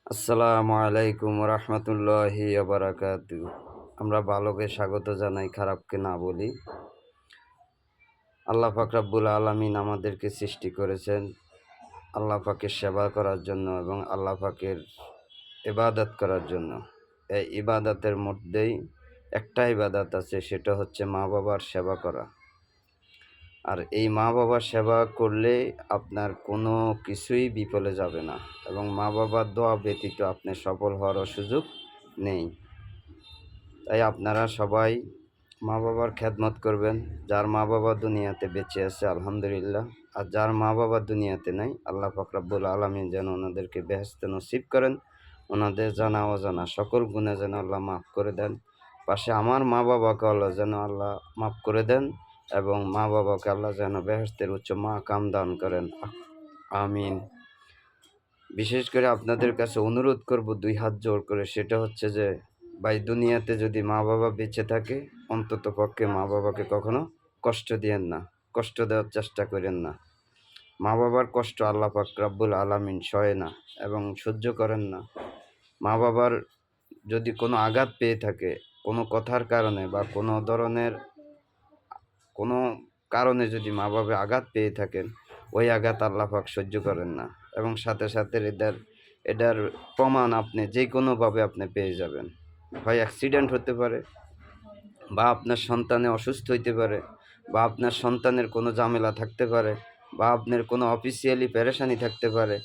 আসসালামু আলাইকুম রহমতুল্লাহি বারাকাতু। আমরা ভালোকে স্বাগত জানাই, খারাপকে না বলি। আল্লাহ পাক রব্বুল আলামিন আমাদেরকে সৃষ্টি করেছেন আল্লাহ পাকের সেবা করার জন্য এবং আল্লাহ পাকের ইবাদত করার জন্য। এই ইবাদতের মধ্যেই একটা ইবাদত আছে, সেটা হচ্ছে মা বাবার সেবা করা। আর এই মা বাবার সেবা করলে আপনার কোনো কিছুই বিফলে যাবে না, এবং মা বাবার দোয়া ব্যতীত আপনি সফল হওয়ারও সুযোগ নেই। তাই আপনারা সবাই মা বাবার খেদমত করবেন। যার মা বাবা দুনিয়াতে বেঁচে আছে আলহামদুলিল্লাহ, আর যার মা বাবা দুনিয়াতে নাই, আল্লাহ পাক রব্বুল আলামিন যেন ওনাদেরকে বেহেশতে নসিব করেন। ওনাদের জানা অজানা সকল গুনাহ যেন আল্লাহ মাফ করে দেন। পাশে আমার মা বাবাকে আল্লাহ যেন আল্লাহ মাফ করে দেন, এবং মা বাবাকে আল্লাহ যেন বেহেশতের উচ্চ মাকাম দান করেন। আমিন। বিশেষ করে আপনাদের কাছে অনুরোধ করব দুই হাত জোর করে, সেটা হচ্ছে যে ভাই, দুনিয়াতে যদি মা বাবা বেঁচে থাকে, অন্তত পক্ষে মা বাবাকে কখনো কষ্ট দিয়েন না, কষ্ট দেওয়ার চেষ্টা করেন না। মা বাবার কষ্ট আল্লাহ পাক রব্বুল আলামিন সয় না এবং সহ্য করেন না। মা বাবার যদি কোনো আঘাত পেয়ে থাকে কোনো কথার কারণে বা কোনো ধরনের কোনো কারণে, যদি মা বাবা আঘাত পেয়ে থাকেন, ওই আঘাত আল্লাহ পাক সহ্য করেন না, এবং সাথে সাথে এটার প্রমাণ আপনি যে কোনোভাবে আপনি পেয়ে যাবেন। হয় অ্যাক্সিডেন্ট হতে পারে, বা আপনার সন্তানে অসুস্থ হইতে পারে, বা আপনার সন্তানের কোনো ঝামেলা থাকতে পারে, বা আপনার কোনো অফিসিয়ালি পেরেশানি থাকতে পারে,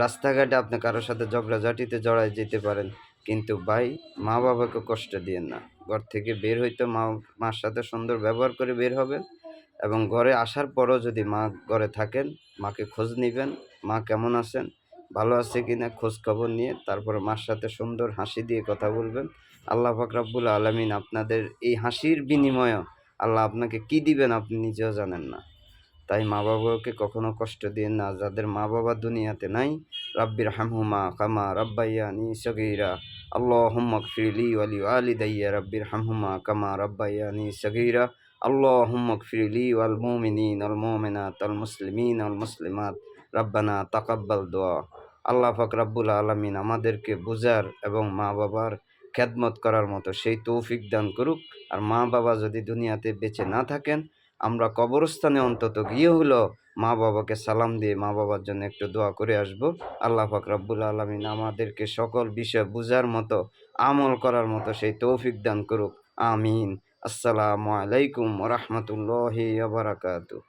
রাস্তাঘাটে আপনি কারোর সাথে ঝগড়াঝাটিতে জড়ায় যেতে পারেন। কিন্তু ভাই, মা বাবাকে কষ্ট দিয়েন না। ঘর থেকে বের হইতে মার সাথে সুন্দর ব্যবহার করে বের হবেন, এবং ঘরে আসার পরও যদি মা ঘরে থাকেন, মাকে খোঁজ নিবেন, মা কেমন আছেন, ভালো আছে কিনা খোঁজ খবর নিয়ে তারপরে মার সাথে সুন্দর হাসি দিয়ে কথা বলবেন। আল্লাহ পাক রব্বুল আলামিন আপনাদের এই হাসির বিনিময়ে আল্লাহ আপনাকে কি দিবেন আপনি নিজেও জানেন না। তাই মা বাবাকে কখনো কষ্ট দিয়েন না। যাদের মা বাবা দুনিয়াতে নাই, রাব্বির হামহুমা কামা রাব্বাইয়ানি সগীরা, আল্লাহুম্মা গফিরলি ওয়া লিওয়ালিদাইয়া রাব্বির হামহুমা কামা রাব্বাইয়ানি সগীরা, আল্লাহুম্মা গফিরলি ওয়াল মুমিনিন ওয়াল মুমিনাত ওয়াল মুসলিমিন ওয়াল মুসলিমাত, রাব্বানা তাকাব্বাল দুআ। আল্লাহ পাক রব্বুল আলামিন আমাদেরকে বুঝার এবং মা বাবার খেদমত করার মতো সেই তৌফিক দান করুক। আর মা বাবা যদি দুনিয়াতে বেঁচে না থাকেন, আমরা কবরস্থানে অন্তত গিয়ে হলো মা বাবাকে সালাম দিয়ে মা বাবার জন্য একটু দোয়া করে আসব। আল্লাহ পাক রব্বুল আলামিন আমাদেরকে সকল বিষয় বুঝার মতো, আমল করার মতো সেই তৌফিক দান করুক। আমিন। আসসালামু আলাইকুম ওয়া রাহমাতুল্লাহি ওয়া বারাকাতুহু।